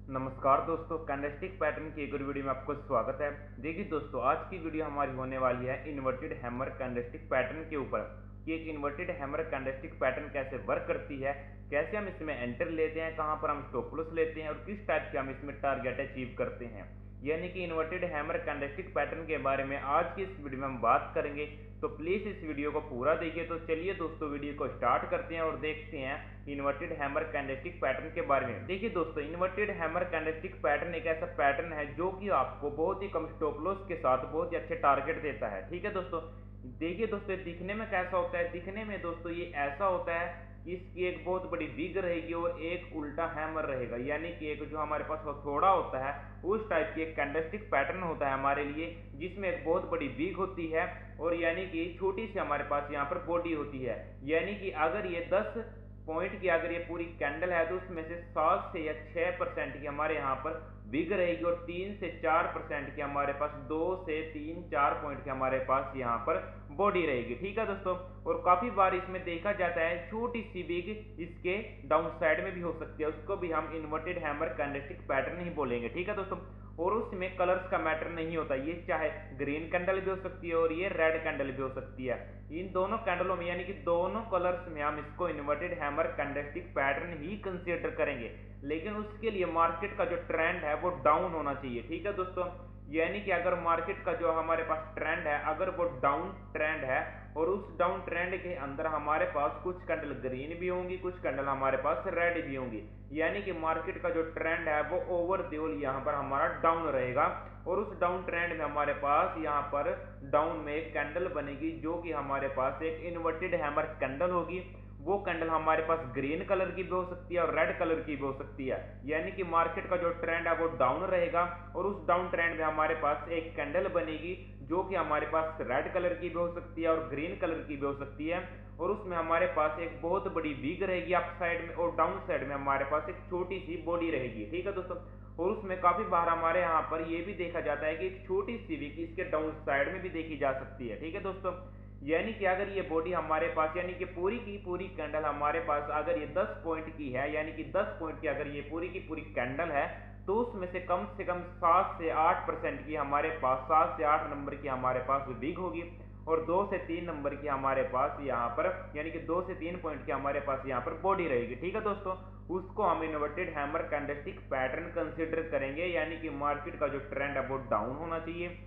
नमस्कार दोस्तों, candlestick pattern की एक और वीडियो में आपको स्वागत है। देखिए दोस्तों, आज की वीडियो हमारी होने वाली है इन्वर्टेड हैमर कैंडलस्टिक पैटर्न के ऊपर कि एक इन्वर्टेड हैमर कैंडलस्टिक पैटर्न कैसे वर्क करती है, कैसे हम इसमें एंटर लेते हैं, कहां पर हम स्टॉप लॉस लेते हैं और किस टाइप के हम इसमें टारगेट अचीव करते हैं। यानी कि इन्वर्टेड हैमर कैंडलस्टिक पैटर्न के बारे में आज की इस वीडियो में हम बात करेंगे। तो प्लीज इस वीडियो को पूरा देखिए। तो चलिए दोस्तों, वीडियो को स्टार्ट करते हैं और देखते हैं इन्वर्टेड हैमर कैंडलस्टिक पैटर्न के बारे में। देखिए दोस्तों, इन्वर्टेड हैमर कैंडलस्टिक पैटर्न एक ऐसा पैटर्न है जो कि आपको बहुत ही कम स्टॉप लॉस के साथ बहुत ही अच्छे टारगेट देता है। ठीक है दोस्तों, देखिए दोस्तों, दिखने में कैसा होता है। दिखने में दोस्तों ये ऐसा होता है कि इसकी एक बहुत बड़ी विग रहेगी और एक उल्टा हैमर रहेगा, यानी कि एक जो हमारे पास हथौड़ा होता है उस टाइप की एक कैंडलस्टिक पैटर्न होता है हमारे लिए, जिसमें एक बहुत बड़ी विग होती है और यानी कि छोटी सी हमारे पास यहाँ पर बॉडी होती है। यानी कि अगर ये 10 पॉइंट की अगर ये पूरी कैंडल है तो उसमें से 7 से या 6% की हमारे यहाँ पर बिग रहेगी और 3 से 4% की हमारे पास 2 से 3-4 पॉइंट की हमारे पास यहाँ पर बॉडी रहेगी। ठीक है दोस्तों, और काफी बार इसमें देखा जाता है छोटी सी बिग इसके डाउन साइड में भी हो सकती है, उसको भी हम इन्वर्टेड हैमर कैंडलस्टिक पैटर्न ही बोलेंगे। ठीक है दोस्तों, और उसमें कलर्स का मैटर नहीं होता, ये चाहे ग्रीन कैंडल भी हो सकती है और ये रेड कैंडल भी हो सकती है। इन दोनों कैंडलों में यानी कि दोनों कलर्स में हम इसको इन्वर्टेड हैमर कैंडलस्टिक पैटर्न ही कंसीडर करेंगे, लेकिन उसके लिए मार्केट का जो ट्रेंड है वो डाउन होना चाहिए। ठीक है दोस्तों, यानी कि अगर मार्केट का जो हमारे पास ट्रेंड है अगर वो डाउन ट्रेंड है और उस डाउन ट्रेंड के अंदर हमारे पास कुछ कैंडल ग्रीन भी होंगी, कुछ कैंडल हमारे पास रेड भी होंगी, यानी कि मार्केट का जो ट्रेंड है वो ओवरऑल यहाँ पर हमारा डाउन रहेगा और उस डाउन ट्रेंड में हमारे पास यहाँ पर डाउन में एक कैंडल बनेगी जो कि हमारे पास एक इन्वर्टेड हैमर कैंडल होगी। वो कैंडल हमारे पास ग्रीन कलर की भी हो सकती है और रेड कलर की भी हो सकती है, यानी कि मार्केट का जो ट्रेंड है वो डाउन रहेगा और उस डाउन ट्रेंड में हमारे पास एक कैंडल बनेगी जो कि हमारे पास रेड कलर की भी हो सकती है और ग्रीन कलर की भी हो सकती है और उसमें हमारे पास एक बहुत बड़ी वीक रहेगी अप साइड में और डाउन साइड में हमारे पास एक छोटी सी बॉडी रहेगी। ठीक है दोस्तों, और उसमें काफी बार हमारे यहाँ पर ये भी देखा जाता है कि एक छोटी सी वीक इसके डाउन साइड में भी देखी जा सकती है। ठीक है दोस्तों, यानी कि अगर ये बॉडी हमारे पास यानी कि पूरी की पूरी कैंडल हमारे पास अगर ये 10 पॉइंट की है, यानी कि 10 पॉइंट की अगर ये पूरी की पूरी कैंडल है तो उसमें से कम 7 से 8% की हमारे पास 7 से 8 नंबर की हमारे पास बिग होगी और 2 से 3 नंबर की हमारे पास यहाँ पर यानी कि 2 से 3 पॉइंट की हमारे पास यहाँ पर बॉडी रहेगी। ठीक है दोस्तों, उसको हम inverted hammer candlestick pattern consider करेंगे, यानी कि मार्केट का जो ट्रेंड है वो डाउन होना चाहिए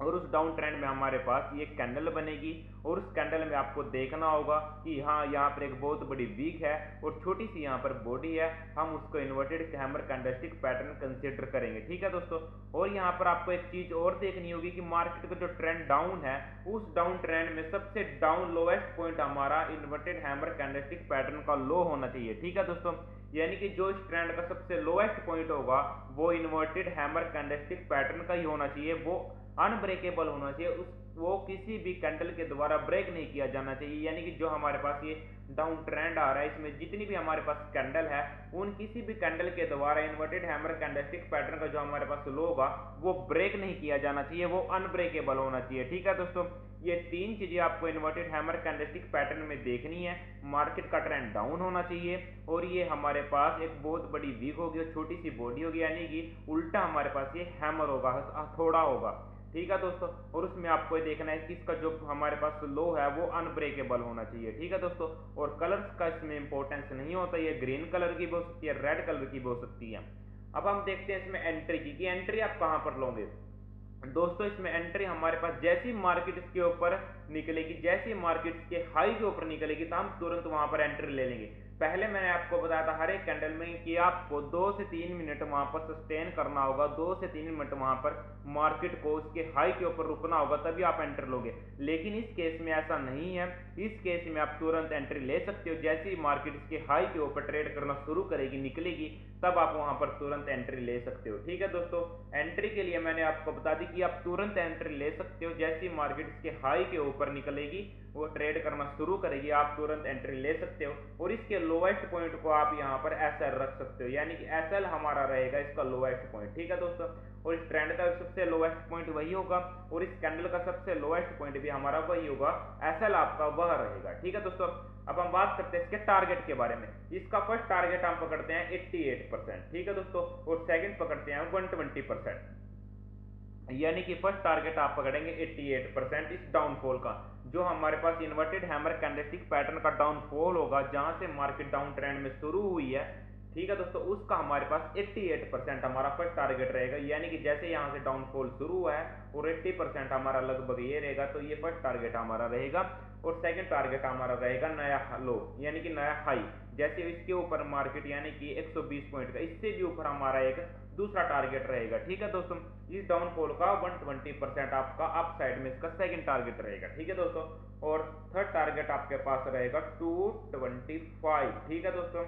और उस डाउन ट्रेंड में हमारे पास ये कैंडल बनेगी और उस कैंडल में आपको देखना होगा कि हाँ यहाँ पर एक बहुत बड़ी वीक है और छोटी सी यहाँ पर बॉडी है, हम उसको inverted hammer candlestick pattern consider करेंगे। ठीक है दोस्तों, और यहाँ पर आपको एक चीज और देखनी होगी कि मार्केट का जो ट्रेंड डाउन है उस डाउन ट्रेंड में सबसे डाउन लोएस्ट पॉइंट हमारा इन्वर्टेड हैमर कैंडलस्टिक पैटर्न का लो होना चाहिए। ठीक है दोस्तों, यानी कि जो इस ट्रेंड का सबसे लोएस्ट पॉइंट होगा वो इन्वर्टेड हैमर कैंडलस्टिक पैटर्न का ही होना चाहिए, वो अनब्रेकेबल होना चाहिए, उस वो किसी भी कैंडल के द्वारा ब्रेक नहीं किया जाना चाहिए। यानी कि जो हमारे पास ये डाउन ट्रेंड आ रहा है इसमें जितनी भी हमारे पास कैंडल है उन किसी भी कैंडल के द्वारा इन्वर्टेड हैमर कैंडलस्टिक पैटर्न का जो हमारे पास लो होगा वो ब्रेक नहीं किया जाना चाहिए, वो अनब्रेकेबल होना चाहिए। ठीक है दोस्तों, ये तीन चीजें आपको इन्वर्टेड हैमर कैंडलस्टिक पैटर्न में देखनी है। मार्केट का ट्रेंड डाउन होना चाहिए और ये हमारे पास एक बहुत बड़ी वीक होगी और छोटी सी बॉडी होगी, यानी कि उल्टा हमारे पास ये हैमर होगा, हथौड़ा होगा। ठीक है दोस्तों, और उसमें आपको ये देखना है कि इसका जो हमारे पास लो है वो अनब्रेकेबल होना चाहिए। ठीक है दोस्तों, और कलर्स का इसमें इंपॉर्टेंस नहीं होता, ये ग्रीन कलर की भी हो सकती है, रेड कलर की भी हो सकती है। अब हम देखते हैं इसमें एंट्री की कि एंट्री आप कहां पर लोगे। दोस्तों, इसमें एंट्री हमारे पास जैसी मार्केट इसके ऊपर निकलेगी, जैसी मार्केट इसके हाई के ऊपर निकलेगी तो हम तुरंत वहां पर एंट्री ले लेंगे। पहले मैंने आपको बताया था हर एक कैंडल में कि आपको 2 से 3 मिनट वहां पर सस्टेन करना होगा, 2 से 3 मिनट वहां पर मार्केट को उसके हाई के ऊपर रुकना होगा, तभी आप एंट्री लोगे। लेकिन इस केस में ऐसा नहीं है, इस केस में आप तुरंत एंट्री ले सकते हो। जैसे ही मार्केट इसके हाई के ऊपर ट्रेड करना शुरू करेगी, निकलेगी, तब आप वहां पर तुरंत एंट्री ले सकते हो। ठीक है दोस्तों, एंट्री के लिए मैंने आपको बता दी कि आप तुरंत एंट्री ले सकते हो, जैसे ही मार्केट इसके हाई के ऊपर निकलेगी, वो ट्रेड करना शुरू करेगी, आप तुरंत एंट्री ले सकते हो। और इसके लोएस्ट पॉइंट को आप यहाँ पर एसएल रख सकते हो, यानी कि एसएल हमारा रहेगा इसका लोएस्ट पॉइंट। ठीक है दोस्तों, और इस ट्रेंड का सबसे लोएस्ट पॉइंट वही होगा और इस कैंडल का सबसे लोएस्ट पॉइंट भी हमारा वही होगा, एसएल आपका वह रहेगा। ठीक है दोस्तों, अब हम बात करते हैं इसके टारगेट के बारे में। इसका फर्स्ट टारगेट हम पकड़ते हैं 88%, ठीक है दोस्तों, और सेकंड पकड़ते हैं 120%। यानी कि फर्स्ट टारगेट आप पकड़ेंगे 88% इस डाउनफॉल का, जो हमारे पास इन्वर्टेड हैमर कैंडलस्टिक पैटर्न का डाउनफॉल होगा, जहां से मार्केट डाउन ट्रेंड में शुरू हुई है, ठीक है दोस्तों, उसका हमारे पास 88% हमारा फर्स्ट टारगेट रहेगा। यानी कि जैसे यहां से डाउनफॉल शुरू हुआ है और 80% हमारा लगभग ये रहेगा, तो ये फर्स्ट टारगेट हमारा रहेगा। और सेकंड टारगेट हमारा रहेगा नया लो, यानी कि नया हाई, जैसे इसके ऊपर मार्केट यानी कि 120 पॉइंट का, इससे भी ऊपर हमारा एक दूसरा टारगेट रहेगा, ठीक है दोस्तों। इस डाउनफॉल का 120% आपका अप साइड में इसका सेकंड टारगेट रहेगा, ठीक है दोस्तों। और थर्ड टारगेट आपके पास रहेगा 225, ठीक है दोस्तों।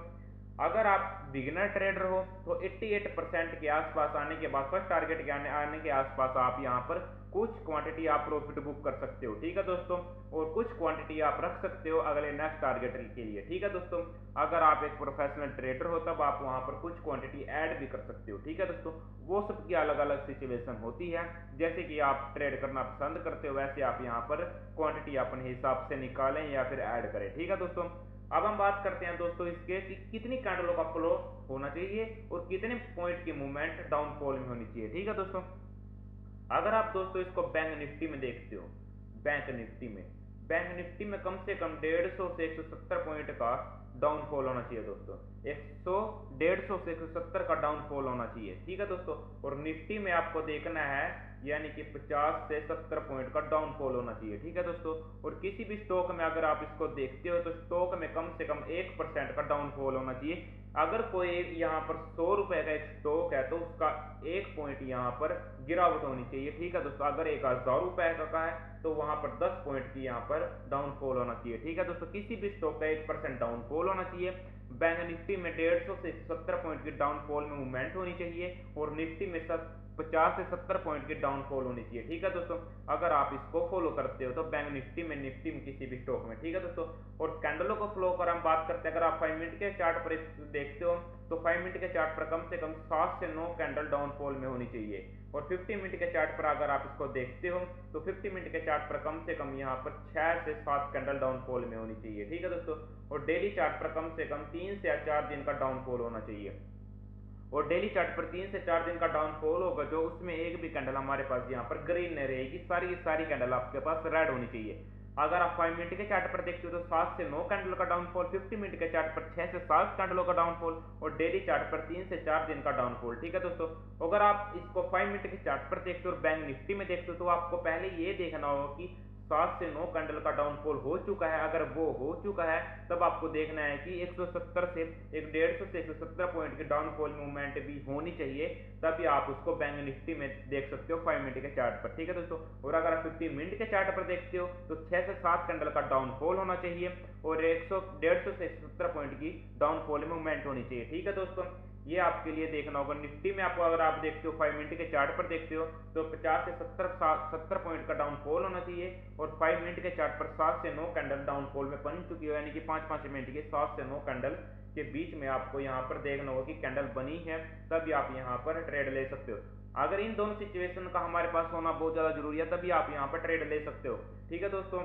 अगर आप बिगिनर ट्रेडर हो तो 88% के आसपास आने के बाद, फर्स्ट टारगेट के आने के आसपास आप यहाँ पर कुछ क्वांटिटी आप प्रॉफिट बुक कर सकते हो, ठीक है दोस्तों, और कुछ क्वांटिटी आप रख सकते हो अगले नेक्स्ट टारगेट के लिए, ठीक है दोस्तों। अगर आप एक प्रोफेशनल ट्रेडर हो तब आप वहां पर कुछ क्वांटिटी ऐड भी कर सकते हो, ठीक है दोस्तों। वो सबकी अलग अलग सिचुएशन होती है, जैसे कि आप ट्रेड करना पसंद करते हो वैसे आप यहाँ पर क्वांटिटी अपने हिसाब से निकालें या फिर ऐड करें, ठीक है दोस्तों। अब हम बात करते हैं दोस्तों इसके कि कितनी कैंडलों का फ्लो होना चाहिए और कितने पॉइंट की मूवमेंट डाउनफॉल में होनी चाहिए, ठीक है दोस्तों। अगर आप दोस्तों इसको बैंक निफ्टी में देखते हो, बैंक निफ्टी में कम से कम 150 से 170 पॉइंट का डाउनफॉल होना चाहिए दोस्तों। 100 150 से 170 का डाउनफॉल होना चाहिए, ठीक है दोस्तों। और निफ्टी में आपको देखना है यानी कि 50 से 70 पॉइंट का डाउनफॉल होना चाहिए, ठीक है दोस्तों। और किसी भी स्टॉक में अगर आप इसको देखते हो तो स्टॉक में कम से कम 1% का डाउनफॉल होना चाहिए। अगर कोई यहाँ पर 100 रुपए का एक स्टॉक है तो उसका 1 पॉइंट यहाँ पर गिरावट होनी चाहिए, ठीक है दोस्तों। अगर 1000 रुपए का है तो वहां पर 10 पॉइंट की यहाँ पर डाउनफॉल होना चाहिए, ठीक है दोस्तों। किसी भी स्टॉक का 1% डाउनफॉल होना चाहिए। बैंक निफ्टी में 150 से 170 पॉइंट की डाउनफॉल में मूवमेंट होनी चाहिए और निफ्टी में 50 से 70 पॉइंट की डाउनफॉल होनी चाहिए, ठीक है दोस्तों। अगर आप इसको फॉलो करते हो तो बैंक निफ्टी में किसी भी स्टॉक में, ठीक है दोस्तों। और कैंडलों को फ्लो कर हम बात करते हैं, अगर आप 5 मिनट के चार्ट पर देखते हो तो 5 मिनट के चार्ट पर कम से कम 7 से 9 कैंडल डाउनफॉल में होनी चाहिए। और 50 मिनट के चार्ट पर अगर आप इसको देखते हो तो 50 मिनट के चार्ट पर कम से कम यहाँ पर 6 से 7 कैंडल डाउनफॉल में होनी चाहिए, ठीक है दोस्तों। और डेली चार्ट पर कम से कम 3 से 4 दिन का डाउनफॉल होना चाहिए। और डेली चार्ट पर 3 से 4 दिन का डाउनफॉल होगा जो उसमें एक भी कैंडल हमारे पास यहाँ पर ग्रीन नहीं रहेगी, सारी कैंडल आपके पास रेड होनी चाहिए। अगर आप 5 मिनट के चार्ट पर देखते हो तो 7 से 9 कैंडल का डाउनफॉल, 50 मिनट के चार्ट पर 6 से 7 कैंडलों का डाउनफॉल और डेली चार्ट पर 3 से 4 दिन का डाउनफॉल, ठीक है दोस्तों। अगर आप इसको 5 मिनट के चार्ट पर देखते हो और बैंक निफ्टी में देखते हो तो आपको पहले ये देखना होगा कि 7 से 9 कैंडल का डाउनफॉल हो चुका है। अगर वो हो चुका है तब आपको देखना है कि 170 से 150 से 170 पॉइंट की डाउनफॉल मूवमेंट भी होनी चाहिए, तभी आप उसको बैंक निफ्टी में देख सकते हो 5 मिनट के चार्ट पर, ठीक है दोस्तों। और अगर आप 50 मिनट के चार्ट पर देखते हो तो 6 से 7 कैंडल का डाउनफॉल होना चाहिए और 150 से 170 पॉइंट की डाउनफॉल मूवमेंट होनी चाहिए, ठीक है दोस्तों। ये आपके लिए देखना होगा। निफ्टी में आपको अगर आप देखते हो 5 मिनट के चार्ट पर देखते हो तो 50 से 70 पॉइंट का डाउनफॉल होना चाहिए और 5 मिनट के चार्ट पर 7 से 9 कैंडल डाउनफॉल में बन चुकी है, यानी कि 5-5 मिनट के 7 से 9 कैंडल के बीच में आपको यहाँ पर देखना होगा कि कैंडल बनी है, तभी आप यहाँ पर ट्रेड ले सकते हो। अगर इन दोनों सिचुएशन का हमारे पास होना बहुत ज्यादा जरूरी है तभी आप यहाँ पर ट्रेड ले सकते हो, ठीक है दोस्तों।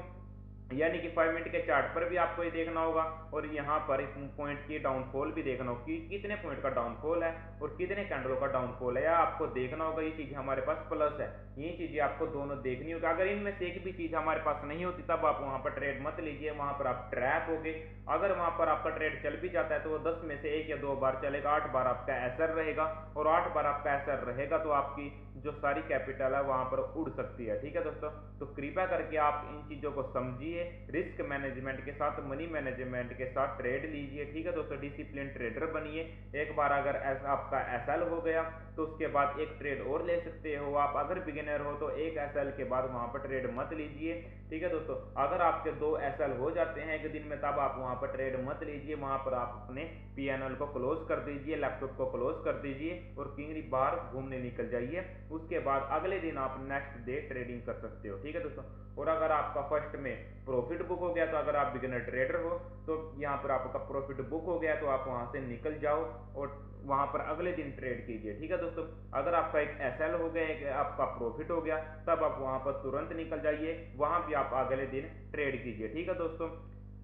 यानी कि 5 मिनट के चार्ट पर भी आपको ये देखना होगा और यहाँ पर इस पॉइंट की डाउनफॉल भी देखना होगा कि कितने पॉइंट का डाउनफॉल है और कितने कैंडलों का डाउनफॉल है, या आपको देखना होगा ये चीज हमारे पास प्लस है। ये चीजें आपको दोनों देखनी होगी। अगर इनमें से एक भी चीज हमारे पास नहीं होती तब आप वहां पर ट्रेड मत लीजिए, वहां पर आप ट्रैप हो गए। अगर वहां पर आपका ट्रेड चल भी जाता है तो वो 10 में से 1 या 2 बार चलेगा, 8 बार आपका एसर रहेगा और 8 बार आपका एसर रहेगा तो आपकी जो सारी कैपिटल है वहां पर उड़ सकती है, ठीक है दोस्तों। तो कृपया करके आप इन चीजों को समझिए, रिस्क मैनेजमेंट के साथ, मनी मैनेजमेंट के साथ ट्रेड लीजिए, ठीक है दोस्तों। डिसिप्लिन ट्रेडर बनिए। एक बार अगर आपका एसएल हो गया तो उसके बाद एक ट्रेड और ले सकते हो आप। अगर बिगिनर हो तो एक एसएल के बाद वहां पर ट्रेड मत लीजिए, ठीक है दोस्तों। अगर आपके 2 एसएल हो जाते हैं एक दिन में तब आप वहां पर ट्रेड मत लीजिए, वहां पर आप अपने पीएनएल को क्लोज कर दीजिए, लैपटॉप को क्लोज कर दीजिए और किंगरी बाहर घूमने निकल जाइए। उसके बाद अगले दिन आप नेक्स्ट डे ट्रेडिंग कर सकते हो, ठीक है दोस्तों। और अगर आपका फर्स्ट में प्रॉफिट बुक हो गया तो अगर आप बिगिनर ट्रेडर हो तो यहाँ पर आपका प्रॉफिट बुक हो गया तो आप वहां से निकल जाओ और वहां पर अगले दिन ट्रेड कीजिए, ठीक है दोस्तों। अगर आपका एक एसएल हो गया, एक आपका प्रॉफिट हो गया, तब आप वहां पर तुरंत निकल जाइए, वहां भी आप अगले दिन ट्रेड कीजिए, ठीक है दोस्तों।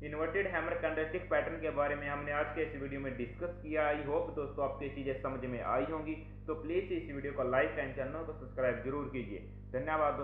इन्वर्टेड हैमर कैंडलस्टिक पैटर्न के बारे में हमने आज के इस वीडियो में डिस्कस किया। आई होप दोस्तों आपको ये चीज़ें समझ में आई होंगी। तो प्लीज़ इस वीडियो को लाइक एंड चैनल को सब्सक्राइब जरूर कीजिए। धन्यवाद।